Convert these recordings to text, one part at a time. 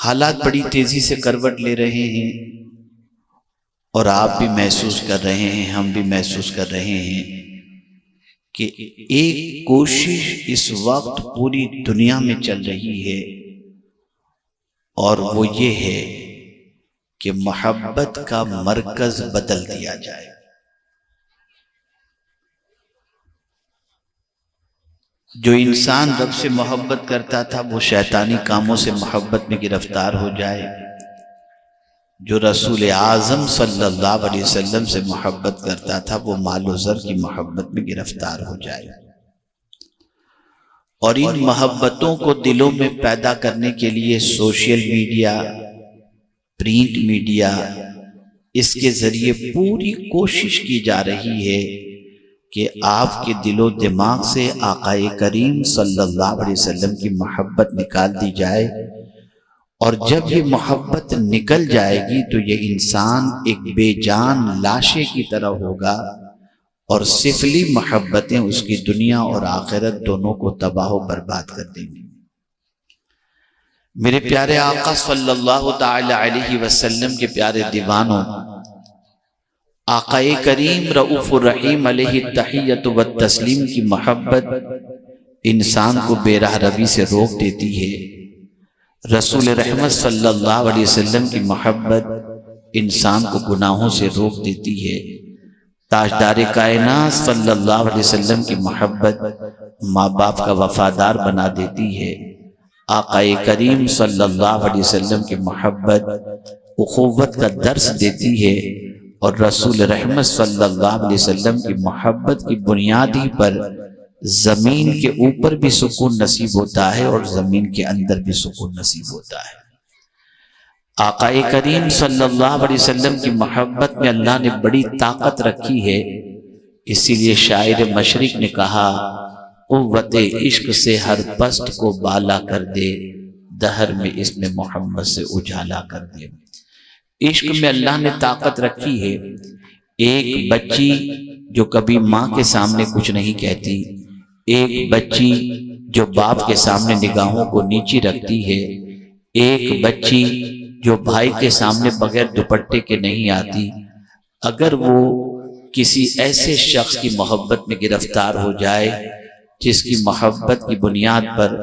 حالات بڑی تیزی سے کروٹ لے رہے ہیں اور آپ بھی محسوس کر رہے ہیں، ہم بھی محسوس کر رہے ہیں کہ ایک کوشش اس وقت پوری دنیا میں چل رہی ہے، اور وہ یہ ہے کہ محبت کا مرکز بدل دیا جائے۔ جو انسان رب سے محبت کرتا تھا وہ شیطانی کاموں سے محبت میں گرفتار ہو جائے، جو رسول اعظم صلی اللہ علیہ وسلم سے محبت کرتا تھا وہ مال و زر کی محبت میں گرفتار ہو جائے، اور ان محبتوں کو دلوں میں پیدا کرنے کے لیے سوشل میڈیا، پرنٹ میڈیا، اس کے ذریعے پوری کوشش کی جا رہی ہے کہ آپ کے دل و دماغ سے آقا کریم صلی اللہ علیہ وسلم کی محبت نکال دی جائے، اور جب یہ محبت نکل جائے گی تو یہ انسان ایک بے جان لاشے کی طرح ہوگا، اور سفلی محبتیں اس کی دنیا اور آخرت دونوں کو تباہ و برباد کر دیں گی۔ میرے پیارے آقا صلی اللہ تعالی علیہ وسلم کے پیارے دیوانوں، آقا کریم رؤوف الرحیم علیہ التحیۃ والتسلیم کی محبت انسان کو بے راہ روی سے روک دیتی ہے۔ رسول رحمت صلی اللہ علیہ وسلم کی محبت انسان کو گناہوں سے روک دیتی ہے۔ تاجدار کائنات صلی اللہ علیہ وسلم کی محبت ماں باپ کا وفادار بنا دیتی ہے۔ آقا کریم صلی اللہ علیہ وسلم کی محبت اخوت کا درس دیتی ہے، اور رسول رحمت صلی اللہ علیہ وسلم کی محبت کی بنیادی پر زمین کے اوپر بھی سکون نصیب ہوتا ہے اور زمین کے اندر بھی سکون نصیب ہوتا ہے۔ آقا کریم صلی اللہ علیہ وسلم کی محبت میں اللہ نے بڑی طاقت رکھی ہے، اسی لیے شاعر مشرق نے کہا، قوت عشق سے ہر پست کو بالا کر دے، دہر میں اس میں محمد سے اجالا کر دے۔ عشق میں اللہ نے طاقت رکھی ہے۔ ایک بچی جو کبھی ماں کے سامنے کچھ نہیں کہتی، ایک بچی جو باپ کے سامنے نگاہوں کو نیچی رکھتی ہے، ایک بچی جو بھائی کے سامنے بغیر دوپٹے کے نہیں آتی، اگر وہ کسی ایسے شخص کی محبت میں گرفتار ہو جائے جس کی محبت کی بنیاد پر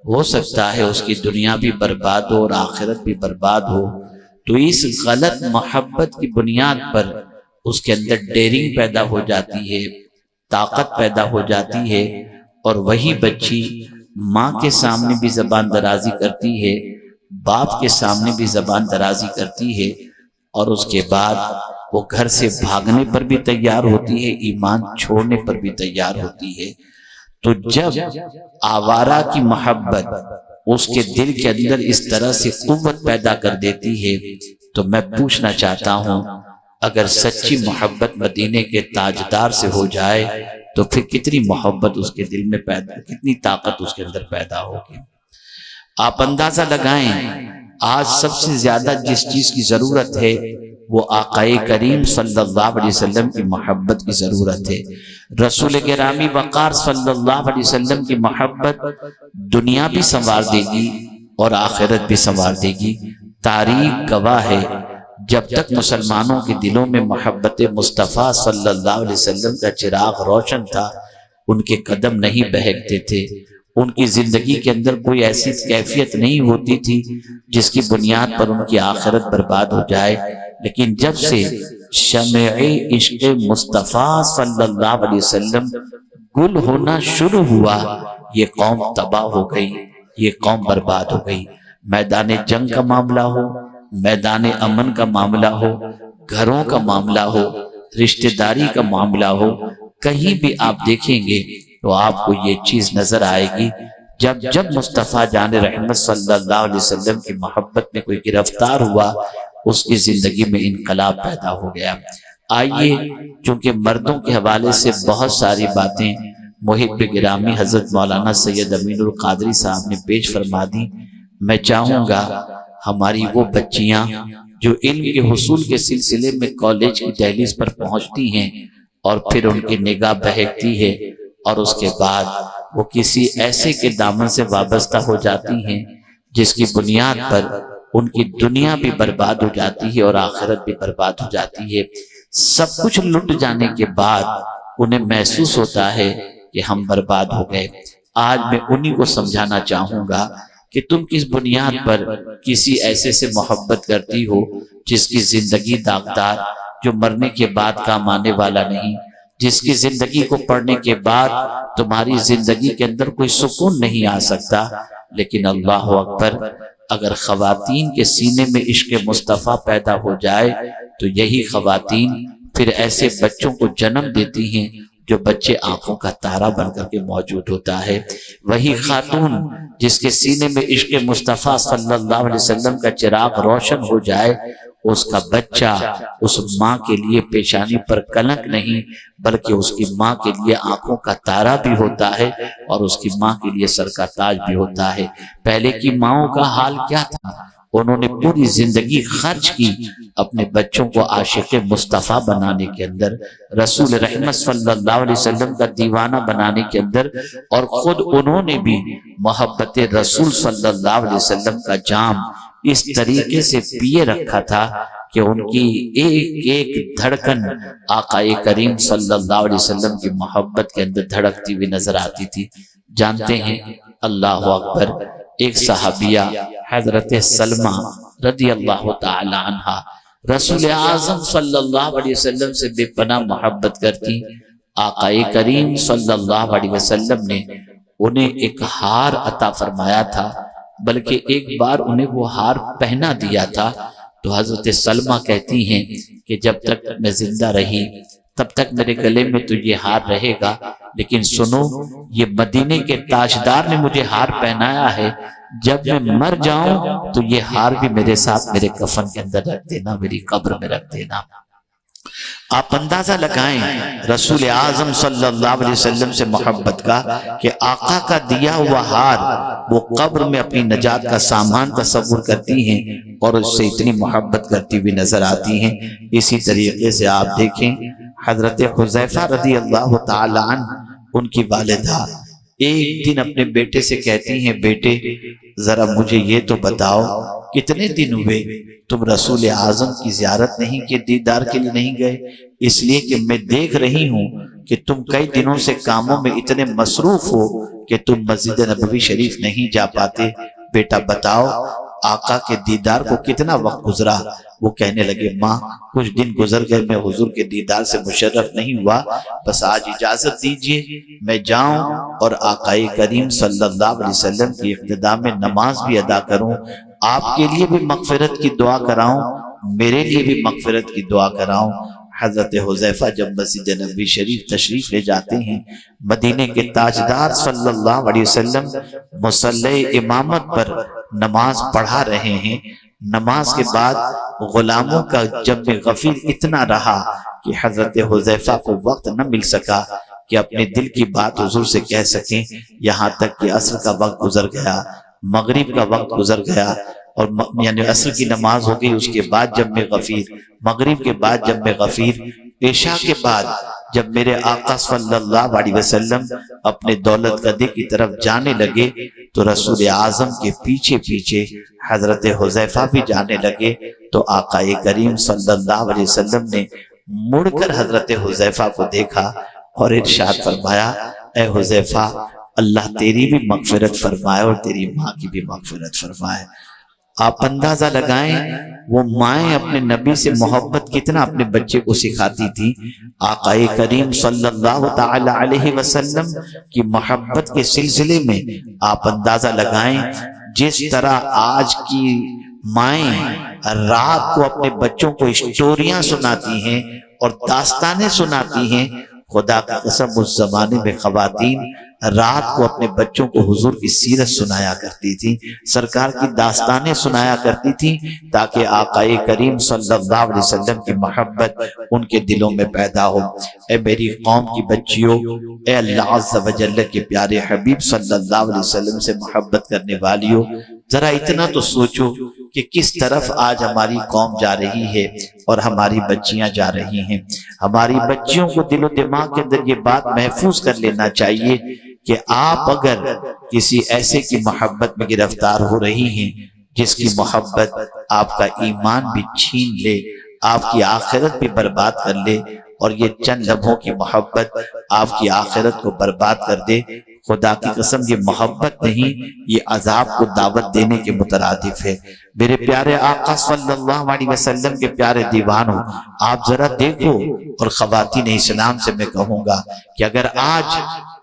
ہو سکتا ہے اس کی دنیا بھی برباد ہو اور آخرت بھی برباد ہو، تو اس غلط محبت کی بنیاد پر اس کے اندر ڈیرنگ پیدا ہو جاتی ہے، طاقت پیدا ہو جاتی ہے، اور وہی بچی ماں کے سامنے بھی زبان درازی کرتی ہے، باپ کے سامنے بھی زبان درازی کرتی ہے، اور اس کے بعد وہ گھر سے بھاگنے پر بھی تیار ہوتی ہے، ایمان چھوڑنے پر بھی تیار ہوتی ہے۔ تو جب آوارہ کی محبت اس کے دل کے اندر اس طرح سے قوت پیدا کر دیتی ہے، تو میں پوچھنا چاہتا ہوں، اگر سچی محبت مدینے کے تاجدار سے ہو جائے تو پھر کتنی محبت اس کے دل میں پیدا، کتنی طاقت اس کے اندر پیدا ہوگی۔ آپ اندازہ لگائیں، آج سب سے زیادہ جس چیز کی ضرورت ہے وہ آقا کریم صلی اللہ علیہ وسلم کی محبت کی ضرورت ہے۔ رسول گرامی وقار صلی اللہ علیہ وسلم کی محبت دنیا بھی سنوار دے گی اور آخرت بھی سنوار دے گی۔ تاریخ گواہ ہے، جب تک مسلمانوں کے دلوں میں محبت مصطفیٰ صلی اللہ علیہ وسلم کا چراغ روشن تھا، ان کے قدم نہیں بہکتے تھے، ان کی زندگی کے اندر کوئی ایسی کیفیت نہیں ہوتی تھی جس کی بنیاد پر ان کی آخرت برباد ہو جائے۔ لیکن جب سے شمع عشق مصطفیٰ صلی اللہ علیہ وسلم گل ہونا شروع ہوا، یہ قوم تباہ ہو گئی، یہ قوم برباد ہو گئی۔ میدان جنگ کا معاملہ ہو، میدان امن کا معاملہ ہو، گھروں کا معاملہ ہو، رشتہ داری کا معاملہ ہو، کہیں بھی آپ دیکھیں گے تو آپ کو یہ چیز نظر آئے گی، جب مصطفیٰ جان رحمت صلی اللہ علیہ وسلم کی محبت میں کوئی گرفتار ہوا، اس کی زندگی میں انقلاب پیدا ہو گیا۔ آئیے، چونکہ مردوں کے حوالے سے بہت ساری باتیں محب گرامی حضرت مولانا سید امین القادری صاحب نے پیش فرما دی، میں چاہوں گا ہماری وہ بچیاں جو علم کے حصول کے سلسلے میں کالج کی دہلیز پر پہنچتی ہیں اور پھر ان کی نگاہ بہکتی ہے اور اس کے بعد وہ کسی ایسے کے دامن سے وابستہ ہو جاتی ہیں جس کی بنیاد پر ان کی دنیا بھی برباد ہو جاتی ہے اور آخرت بھی برباد ہو جاتی ہے۔ سب کچھ لٹ جانے کے بعد انہیں محسوس ہوتا ہے کہ ہم برباد ہو گئے۔ آج میں انہی کو سمجھانا چاہوں گا کہ تم کس بنیاد پر کسی ایسے سے محبت کرتی ہو جس کی زندگی داغدار، جو مرنے کے بعد کام آنے والا نہیں، جس کی زندگی کو پڑھنے کے بعد تمہاری زندگی کے اندر کوئی سکون نہیں آ سکتا۔ لیکن اللہ اکبر، اگر خواتین کے سینے میں عشق مصطفیٰ پیدا ہو جائے تو یہی خواتین پھر ایسے بچوں کو جنم دیتی ہیں جو بچے آنکھوں کا تارا بن کر کے موجود ہوتا ہے۔ وہی خاتون جس کے سینے میں عشق مصطفیٰ صلی اللہ علیہ وسلم کا چراغ روشن ہو جائے، اس کا بچہ اس ماں کے لیے پیشانی پر کلنک نہیں بلکہ اس کی ماں کے لیے آنکھوں کا تارا بھی ہوتا ہے اور اس کی ماں کے لیے سر کا تاج بھی ہوتا ہے۔ پہلے کی ماؤں کا حال کیا تھا؟ انہوں نے پوری زندگی خرچ کی اپنے بچوں کو عاشق مصطفیٰ بنانے کے اندر، رسول رحمت صلی اللہ علیہ وسلم کا دیوانہ بنانے کے اندر، اور خود انہوں نے بھی محبت رسول صلی اللہ علیہ وسلم کا جام اس طریقے سے پیے رکھا تھا کہ ان کی ایک ایک دھڑکن آقا کریم صلی اللہ علیہ وسلم کی محبت کے اندر دھڑکتی ہوئی نظر آتی تھی۔ جانتے ہیں، اللہ اکبر، ایک صحابیہ حضرت سلمہ رضی اللہ تعالی عنہ رسول اعظم صلی اللہ علیہ وسلم سے بے پناہ محبت کرتی۔ آقا کریم صلی اللہ علیہ وسلم نے انہیں ایک ہار عطا فرمایا تھا، بلکہ ایک بار انہیں وہ ہار پہنا دیا تھا۔ تو حضرت سلمہ کہتی ہیں کہ جب تک میں زندہ رہی تب تک میرے گلے میں تو یہ ہار رہے گا، لیکن سنو، یہ مدینے کے تاجدار نے مجھے ہار پہنایا ہے، جب میں مر جاؤں تو یہ ہار بھی میرے ساتھ میرے کفن کے اندر رکھ دینا، میری قبر میں رکھ دینا۔ آپ اندازہ لگائیں رسول اعظم صلی اللہ علیہ وسلم سے محبت کا کہ آقا کا دیا ہوا ہار وہ قبر میں اپنی نجات کا سامان تصور کرتی ہیں اور اس سے اتنی محبت کرتی ہوئی نظر آتی ہیں۔ اسی طریقے سے آپ دیکھیں حضرت حذیفہ رضی اللہ تعالی عنہ، ان کی والدہ ایک دن اپنے بیٹے سے کہتی ہیں، بیٹے ذرا مجھے یہ تو بتاؤ کتنے دن ہوئے تم رسول اعظم کی زیارت نہیں کی، دیدار کے لیے نہیں گئے؟ اس لیے کہ میں دیکھ رہی ہوں کہ تم کئی دنوں سے کاموں میں اتنے مصروف ہو کہ تم مسجد نبوی شریف نہیں جا پاتے۔ بیٹا بتاؤ آقا کے دیدار کو کتنا وقت گزرا؟ وہ کہنے لگے، ماں کچھ دن گزر گئے، میں حضور کے دیدار سے مشرف نہیں ہوا، بس آج اجازت دیجئے میں جاؤں اور آقا کریم صلی اللہ علیہ وسلم کی اقتداء میں نماز بھی ادا کروں، آپ کے لیے بھی مغفرت کی دعا کراؤں، میرے لیے بھی مغفرت کی دعا کراؤں۔ حضرت حذیفہ جب مسجد نبوی شریف تشریف لے جاتے ہیں، مدینے کے تاجدار صلی اللہ علیہ وسلم مصلی امامت پر نماز پڑھا رہے ہیں۔ نماز کے بعد غلاموں کا جمع غفیر اتنا رہا کہ حضرت حذیفہ کو وقت نہ مل سکا کہ اپنے دل کی بات حضور سے کہہ سکیں، یہاں تک کہ عصر کا وقت گزر گیا، مغرب کا وقت گزر گیا، اور یعنی عصر کی نماز ہو گئی، اس کے بعد جمع غفیر، مغرب کے بعد جمع غفیر، عشاء کے بعد جب میرے آقا صلی اللہ علیہ وسلم اپنے دولت گدے کی طرف جانے لگے تو رسول اعظم کے پیچھے پیچھے حضرت حذیفہ بھی جانے لگے، تو آقا کریم صلی اللہ علیہ وسلم نے مڑ کر حضرت حذیفہ کو دیکھا اور ارشاد فرمایا، اے حذیفہ اللہ تیری بھی مغفرت فرمائے اور تیری ماں کی بھی مغفرت فرمائے۔ آپ اندازہ لگائیں وہ مائیں اپنے نبی سے محبت کتنا اپنے بچے کو سکھاتی تھی۔ آقا کریم صلی اللہ تعالی علیہ وسلم کی محبت کے سلسلے میں آپ اندازہ لگائیں جس طرح آج کی مائیں رات کو اپنے بچوں کو اسٹوریاں سناتی ہیں اور داستانیں سناتی ہیں، خدا کی قسم اس زمانے میں خواتین رات کو اپنے بچوں کو حضور کی سیرت سنایا کرتی تھی، سرکار کی داستانیں سنایا کرتی تھی، تاکہ آقا کریم صلی اللہ علیہ وسلم کی محبت ان کے دلوں میں پیدا ہو۔ اے میری قوم کی بچیوں، اے اللہ عز و جل کے پیارے حبیب صلی اللہ علیہ وسلم سے محبت کرنے والیوں، ذرا اتنا تو سوچو کہ کس طرف آج ہماری قوم جا رہی ہے اور ہماری بچیاں جا رہی ہیں۔ ہماری بچیوں کو دل و دماغ کے اندر یہ بات محفوظ کر لینا چاہیے کہ آپ اگر کسی ایسے کی محبت میں گرفتار ہو رہی ہیں جس کی محبت آپ کا ایمان بھی چھین لے، آپ کی آخرت بھی برباد کر لے، اور یہ چند لمحوں کی محبت آپ کی آخرت کو برباد کر دے، خدا کی قسم یہ محبت نہیں، یہ عذاب کو دعوت دینے کے مترادف ہے۔ میرے پیارے آقا صلی اللہ علیہ وسلم کے پیارے دیوانوں، آپ ذرا دیکھو، اور خواتین اسلام سے میں کہوں گا کہ اگر آج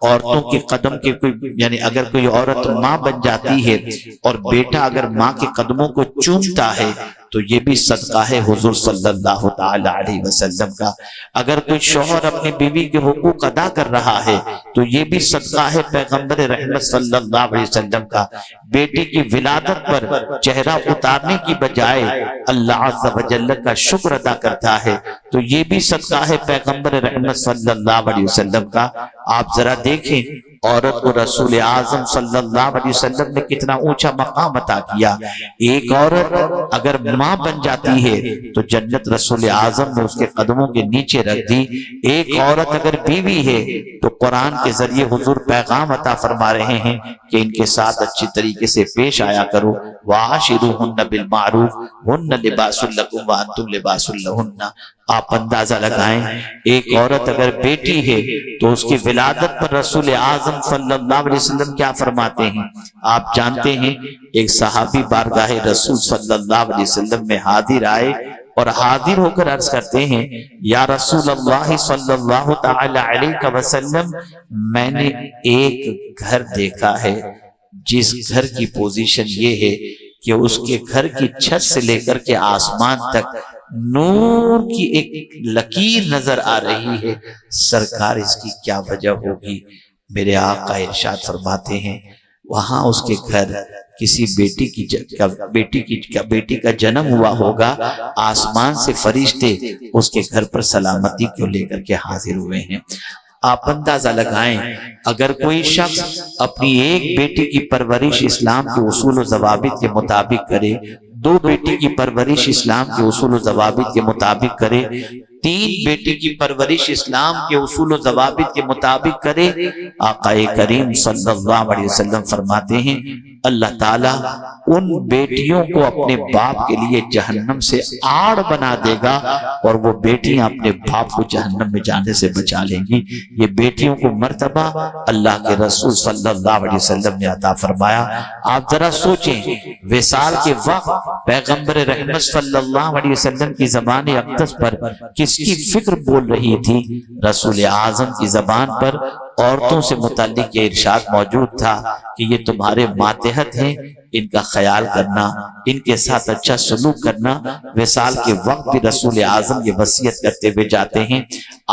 عورتوں کے قدم کے یعنی اگر کوئی عورت ماں بن جاتی ہے اور بیٹا اگر ماں کے قدموں کو چومتا ہے تو یہ بھی صدقہ ہے حضور صلی اللہ تعالی علیہ وسلم کا۔ اگر کوئی شوہر اپنی بیوی کے حقوق ادا کر رہا ہے تو یہ بھی صدقہ ہے پیغمبر رحمت صلی اللہ علیہ وسلم کا۔ بیٹے کی ولادت پر چہرہ اتارنے کی بجائے اللہ عز و جل کا شکر ادا کرتا ہے تو یہ بھی صدقہ ہے پیغمبر رحمت صلی اللہ علیہ وسلم کا۔ آپ ذرا دیکھیں عورت کو رسول اعظم صلی اللہ علیہ وسلم نے کتنا اونچا مقام عطا کیا۔ ایک عورت اگر ماں بن جاتی ہے تو جنت رسول اعظم نے اس کے قدموں کے نیچے رکھ دی۔ ایک عورت اگر بیوی ہے تو قرآن کے ذریعے حضور پیغام عطا فرما رہے ہیں کہ ان کے ساتھ اچھی طریقے سے پیش آیا کرو، وَعَاشِرُوهُنَّ بِالْمَعْرُوفِ هُنَّ لِبَاسٌ لَكُمْ وَأَنْتُمْ لِبَاسٌ لَهُنَّ۔ آپ اندازہ لگائیں ایک عورت اگر بیٹی ہے تو اس کی ولادت پر رسول اعظم صلی اللہ علیہ وسلم کیا فرماتے ہیں؟ آپ جانتے ہیں ایک صحابی بارگاہ رسول صلی اللہ علیہ وسلم میں حاضر آئے اور حاضر ہو کر عرض کرتے ہیں یا رسول اللہ صلی اللہ تعالی علیہ وسلم، میں نے ایک گھر دیکھا ہے جس گھر کی پوزیشن یہ ہے کہ اس کے گھر کی چھت سے لے کر کے آسمان تک نور کی ایک لکیر نظر آ رہی ہے، سرکار اس کی کیا وجہ ہوگی؟ میرے آقا ارشاد فرماتے ہیں وہاں اس کے گھر کسی بیٹی کا جنم ہوا ہوگا، آسمان سے فرشتے اس کے گھر پر سلامتی کو لے کر کے حاضر ہوئے ہیں۔ آپ اندازہ لگائیں اگر کوئی شخص اپنی ایک بیٹی کی پرورش اسلام کے اصول و ضوابط کے مطابق کرے، دو بیٹی کی پرورش اسلام کے اصول و ضوابط کے مطابق کرے، تین بیٹی کی پرورش اسلام کے اصول و ضوابط کے مطابق کرے، آقا کریم صلی اللہ علیہ وسلم فرماتے ہیں اللہ تعالیٰ ان بیٹیوں کو اپنے باپ کے لیے جہنم سے آڑ بنا دے گا اور وہ بیٹیاں اپنے باپ کو جہنم میں جانے سے بچا لیں گی۔ یہ بیٹیوں کو مرتبہ اللہ کے رسول صلی اللہ علیہ وسلم نے عطا فرمایا۔ آپ ذرا سوچیں وصال کے وقت پیغمبر رحمت صلی اللہ علیہ وسلم کی زبان اقدس پر کس کی فکر بول رہی تھی؟ رسول اعظم کی زبان پر عورتوں سے متعلق یہ ارشاد موجود تھا کہ یہ تمہارے ماتحت ہیں، ان کا خیال کرنا، ان کے ساتھ اچھا سلوک کرنا۔ وصال کے وقت بھی رسول اعظم یہ وصیت کرتے ہوئے جاتے ہیں۔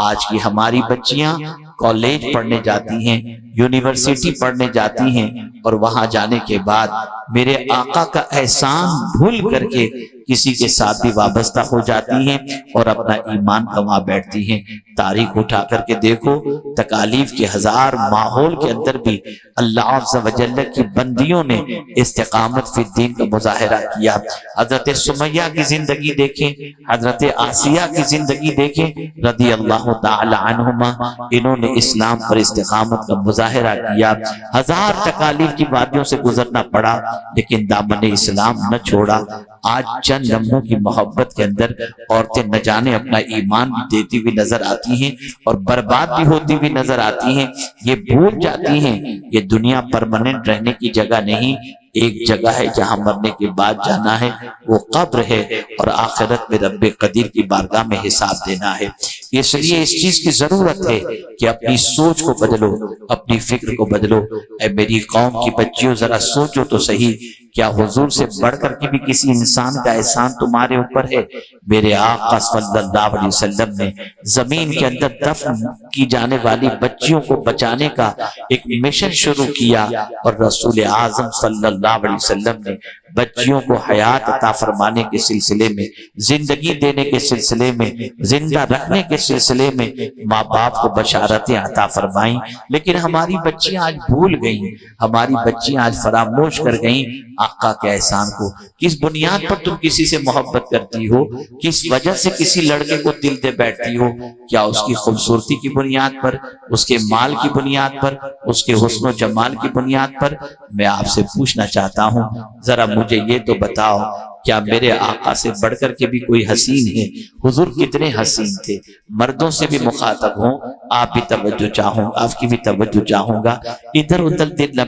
آج کی ہماری بچیاں کالج پڑھنے جاتی ہیں، یونیورسٹی پڑھنے جاتی ہیں، اور وہاں جانے کے بعد میرے آقا کا احسان بھول کر کے کسی کے ساتھ بھی وابستہ ہو جاتی ہیں اور اپنا ایمان گنوا بیٹھتی ہیں۔ تاریخ اٹھا کر کے دیکھو، تکالیف کے ہزار ماحول کے اندر بھی اللہ عز و جل کی بندیوں نے استقامت فی الدین کا مظاہرہ کیا۔ حضرت سمیہ کی زندگی دیکھیں، حضرت آسیہ کی زندگی دیکھیں رضی اللہ تعالی عنہما، انہوں نے اسلام پر استقامت کا مظاہرہ کیا۔ ہزار تکالیف کی وادیوں سے گزرنا پڑا لیکن دامن اسلام نہ چھوڑا۔ آج چند لمحوں کی محبت کے اندر عورتیں نہ جانے اپنا ایمان بھی دیتی ہوئی نظر آتی ہیں اور برباد بھی ہوتی ہوئی نظر آتی ہیں۔ یہ بھول جاتی ہیں یہ دنیا پرماننٹ رہنے کی جگہ نہیں، ایک جگہ ہے جہاں مرنے کے بعد جانا ہے، وہ قبر ہے، اور آخرت میں رب قدیر کی بارگاہ میں حساب دینا ہے۔ اس لیے اس چیز کی ضرورت ہے کہ اپنی سوچ کو بدلو، اپنی فکر کو بدلو۔ اے میری قوم کی بچیوں ذرا سوچو تو صحیح، کیا حضور سے بڑھ کر کے بھی کسی انسان کا احسان تمہارے اوپر ہے؟ میرے آقا صلی اللہ علیہ وسلم نے زمین کے اندر دفن کی جانے والی بچیوں کو بچانے کا ایک مشن شروع کیا، اور رسول اعظم صلی اللہ علیہ وسلم نے بچیوں کو حیات عطا فرمانے کے سلسلے میں، زندگی دینے کے سلسلے میں، زندہ رکھنے کے سلسلے میں ماں باپ کو بشارتیں عطا فرمائیں۔ لیکن ہماری بچیاں آج بھول گئیں، ہماری بچیاں آج فراموش کر گئیں آقا کے احسان کو۔ کس بنیاد پر تم کسی سے محبت کرتی ہو؟ کس وجہ سے کسی لڑکے کو دل دے بیٹھتی ہو؟ کیا اس کی خوبصورتی کی بنیاد پر، اس کے مال کی بنیاد پر، اس کے حسن و جمال کی بنیاد پر؟ میں آپ سے پوچھنا چاہتا ہوں ذرا مجھے یہ تو بتاؤ کیا میرے آقا سے بڑھ کر کے بھی کوئی حسین ہے؟ حضور کتنے حسین تھے، مردوں سے بھی مخاطب ہوں آپ بھی توجہ چاہوں، آپ کی بھی توجہ چاہوں گا، ادھر ادھر دل نہ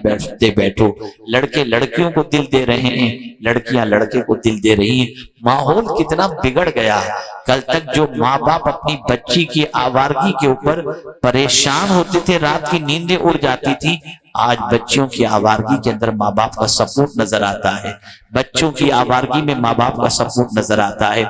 بیٹھو، لڑکے لڑکیوں کو دل دے رہے ہیں، لڑکیاں لڑکے کو دل دے رہی ہیں، ماحول کتنا بگڑ گیا۔ کل تک جو ماں باپ اپنی بچی کی آوارگی کے اوپر پریشان ہوتے تھے، رات کی نیندیں اڑ جاتی تھی، آج بچیوں کی آوارگی کے اندر ماں باپ کا سپورٹ نظر آتا ہے، بچوں کی آوارگی میں ماں باپ کا سپورٹ نظر آتا ہے۔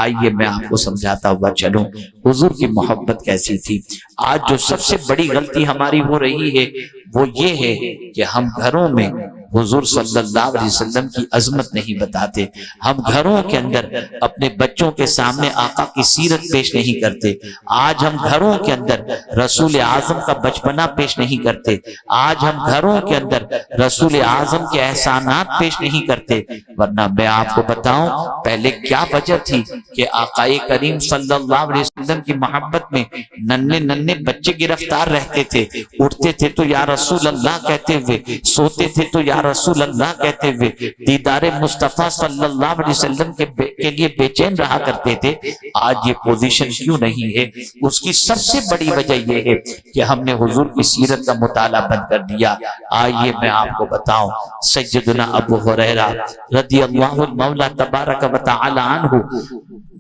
آئیے میں آپ کو سمجھاتا ہوا چلوں حضور کی محبت کیسی تھی۔ آج جو سب سے بڑی غلطی ہماری ہو رہی ہے وہ یہ ہے کہ ہم گھروں میں حضور صلی اللہ علیہ وسلم کی عظمت نہیں بتاتے، ہم گھروں کے اندر اپنے بچوں کے سامنے آقا کی سیرت پیش نہیں کرتے، آج ہم گھروں کے اندر رسول اعظم کا بچپنا پیش نہیں کرتے، آج ہم گھروں کے اندر رسول اعظم کے احسانات پیش نہیں کرتے۔ ورنہ میں آپ کو بتاؤں پہلے کیا وجہ تھی کہ آقا کریم صلی اللہ علیہ وسلم کی محبت میں ننھے ننھے بچے گرفتار رہتے تھے، اٹھتے تھے تو یا رسول اللہ کہتے ہوئے، سوتے تھے تو یا رسول اللہ کہتے ہوئے، دیدار مصطفیٰ صلی اللہ علیہ وسلم کے لیے بے چین رہا کرتے تھے۔ آج یہ پوزیشن کیوں نہیں ہے؟ اس کی سب سے بڑی وجہ یہ ہے کہ ہم نے حضور کی سیرت کا مطالعہ بند کر دیا۔ آئیے میں آپ کو بتاؤں سیدنا ابو ہریرہ رضی اللہ مولا تبارک و تعالی عنہ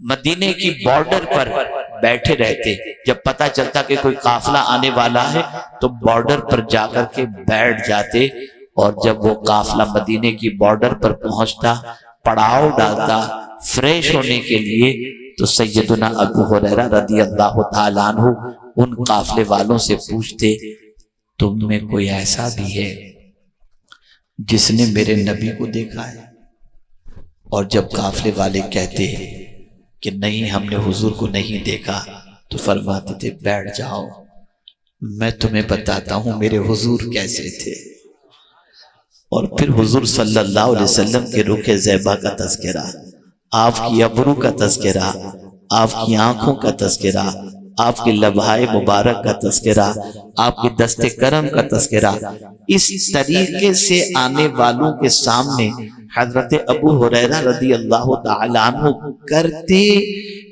مدینے کی بارڈر پر بیٹھے رہتے، جب پتہ چلتا کہ کوئی قافلہ آنے والا ہے تو بارڈر پر جا کر کے بیٹھ جاتے، اور جب وہ قافلہ مدینے کی بارڈر پر پہنچتا، پڑاؤ ڈالتا فریش ہونے کے لیے، تو سیدنا ابو ہریرہ رضی اللہ تعالیٰ عنہ ان قافلے والوں سے پوچھتے تم میں کوئی ایسا بھی ہے جس نے میرے نبی کو دیکھا ہے؟ اور جب قافلے والے کہتے کہ نہیں ہم نے حضور کو نہیں دیکھا تو فرماتے تھے بیٹھ جاؤ، میں تمہیں بتاتا ہوں میرے حضور کیسے تھے۔ اور پھر حضور صلی اللہ علیہ وسلم کے رخ زیبا کا تذکرہ، آپ کی ابرو کا تذکرہ، آپ کی آنکھوں کا تذکرہ، آپ کے لبھائے مبارک کا تذکرہ، آپ کے دست کرم کا تذکرہ، اس طریقے سے آنے والوں کے سامنے حضرت ابو ہریرہ رضی اللہ تعالیٰ عنہ کرتے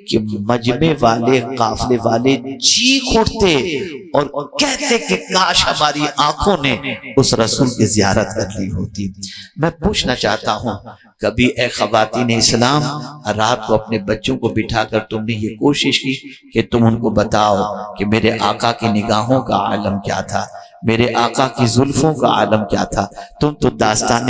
کہ مجمع والے قافلے والے چیخ اٹھتے اور کہتے کہ کاش ہماری آنکھوں نے اس رسول کی زیارت کر لی ہوتی۔ میں پوچھنا چاہتا ہوں کبھی اے خواتین اسلام رات کو اپنے بچوں کو بٹھا کر تم نے یہ کوشش کی کہ تم ان کو بتاؤ کہ میرے آقا کی نگاہوں کا عالم کیا تھا، میرے آقا کی زلفوں کا عالم کیا تھا؟ تم تو داستان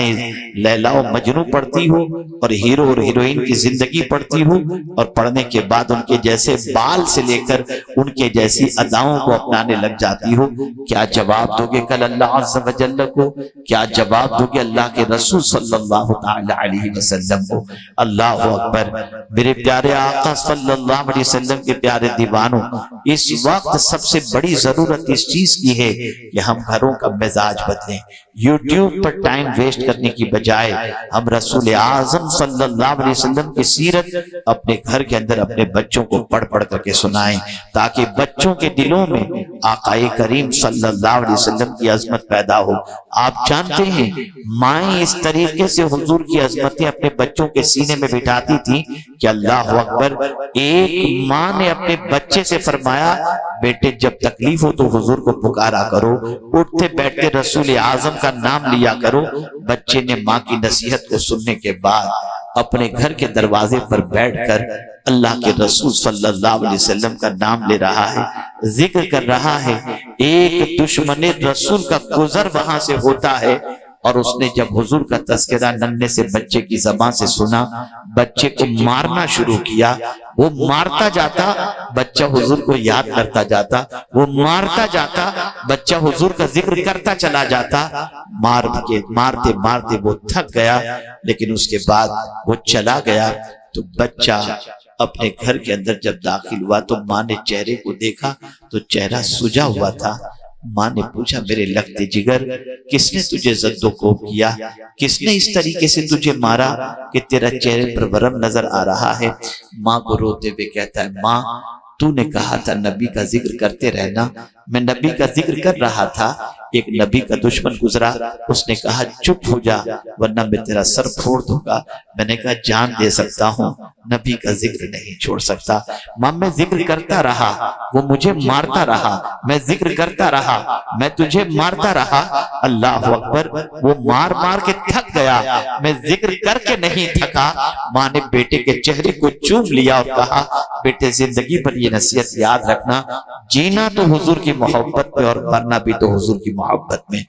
لیلا و مجنوں پڑھتی ہو اور ہیرو اور ہیروئن کی زندگی پڑھتی ہو، اور پڑھنے کے بعد ان کے جیسے بال سے لے کر ان کے جیسی اداؤں کو اپنانے لگ جاتی ہو۔ کیا جواب دو گے کل اللہ عز و جل کو؟ کیا جواب دو گے اللہ کے رسول صلی اللہ تعالی علیہ وسلم کو؟ اللہ اکبر۔ میرے پیارے آقا صلی اللہ علیہ وسلم کے پیارے دیوانوں، اس وقت سب سے بڑی ضرورت اس چیز کی ہے کہ ہم گھروں کا مزاج بدلیں۔ یوٹیوب پر ٹائم ویسٹ کرنے کی بجائے ہم رسول اعظم صلی اللہ علیہ وسلم کی سیرت اپنے گھر کے اندر اپنے بچوں کو پڑھ پڑھ کر کے سنائیں، تاکہ بچوں کے دلوں میں آقا کریم صلی اللہ علیہ وسلم کی عظمت پیدا ہو۔ آپ جانتے ہیں مائیں اس طریقے سے حضور کی عظمتیں اپنے بچوں کے سینے میں بٹھاتی تھی کہ اللہ اکبر۔ ایک ماں نے اپنے بچے سے فرمایا بیٹے جب تکلیف ہو تو حضور کو پکارا کرو، اٹھتے بیٹھتے رسول اعظم کا نام لیا کرو۔ بچے نے ماں کی نصیحت کو سننے کے بعد اپنے گھر کے دروازے پر بیٹھ کر اللہ کے رسول صلی اللہ علیہ وسلم کا نام لے رہا ہے، ذکر کر رہا ہے۔ ایک دشمن رسول کا گزر وہاں سے ہوتا ہے، اور اس نے جب حضور کا تذکرہ ننھے سے بچے کی زبان سے سنا، بچے کو مارنا شروع کیا۔ وہ مارتا جاتا، بچہ حضور کو یاد کرتا جاتا، وہ مارتا جاتا، بچہ حضور کا ذکر کرتا چلا جاتا۔ مارتے مارتے وہ تھک گیا، لیکن اس کے بعد وہ چلا گیا۔ تو بچہ اپنے گھر کے اندر جب داخل ہوا تو ماں نے چہرے کو دیکھا تو چہرہ سجا ہوا تھا۔ ماں نے پوچھا میرے لگتے جگر کس نے تجھے زد و کوب کیا؟ کس نے اس طریقے سے تجھے مارا کہ تیرا چہرے پر ورم نظر آ رہا ہے؟ ماں کو روتے ہوئے کہتا ہے ماں تو نے کہا تھا نبی کا ذکر کرتے رہنا، میں نبی کا ذکر کر رہا تھا، ایک نبی کا دشمن گزرا، اس نے کہا چپ ہو جا ورنہ میں تیرا سر پھوڑ دوں گا۔ میں نے کہا جان دے سکتا ہوں، نبی کا ذکر نہیں چھوڑ سکتا۔ ماں میں ذکر کرتا رہا، وہ مجھے مارتا رہا، میں ذکر کرتا رہا، میں تجھے مارتا رہا۔ اللہ اکبر، وہ مار مار کے تھک گیا، میں ذکر کر کے نہیں تھکا۔ ماں نے بیٹے کے چہرے کو چوم لیا اور کہا بیٹے زندگی پر یہ نصیحت یاد رکھنا، جینا تو حضور کی محبت میں اور مرنا بھی تو حضور کی محبت میں۔